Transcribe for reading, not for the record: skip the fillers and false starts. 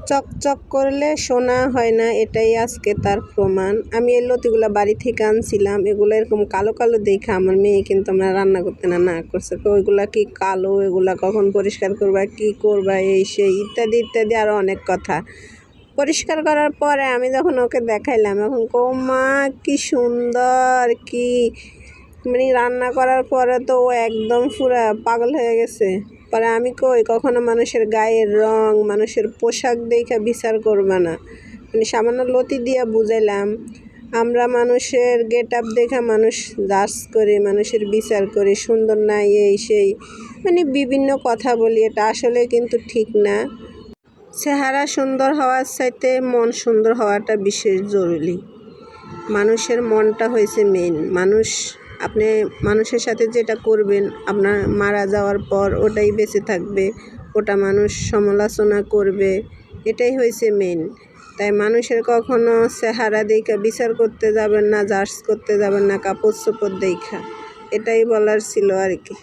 চকচক করলে সোনা হয় না, এটাই আজকে তার প্রমাণ। আমি এই লতিগুলা বাড়ি থেকে আনছিলাম, এগুলো এরকম কালো কালো দেখে আমার মেয়ে কিন্তু আমরা রান্না করতে না করছে, তো ওইগুলা কি কালো, এগুলা কখন পরিষ্কার করবা, কি করবা, এই সেই ইত্যাদি ইত্যাদি আরও অনেক কথা। পরিষ্কার করার পরে আমি যখন ওকে দেখাইলাম, এখন মা কি সুন্দর, কি মানে রান্না করার পরে তো ও একদম পুরা পাগল হয়ে গেছে। পরে আমি কখনো মানুষের গায়ের রং, মানুষের পোশাক দেখে বিচার করবা না। মানে সামান্য লতি দিয়া বুঝাইলাম, আমরা মানুষের গেট আপ দেখে মানুষ জাজ করি, মানুষের বিচার করি, সুন্দর না এই সেই, মানে বিভিন্ন কথা বলি। এটা আসলে কিন্তু ঠিক না। চেহারা সুন্দর হওয়ার চাইতে মন সুন্দর হওয়াটা বিশেষ জরুরি। মানুষের মনটা হয়েছে মেইন। আপনি মানুষের সাথে যেটা করবেন, আপনার মারা যাওয়ার পর ওটাই বেঁচে থাকবে, ওটা মানুষ সমালোচনা করবে, এটাই হয়েছে মেইন। তাই মানুষের কখনো চেহারা দেখা বিচার করতে যাবেন না, জাজ করতে যাবেন না, কাপড় চোপড় দেখা। এটাই বলার ছিল আর কি।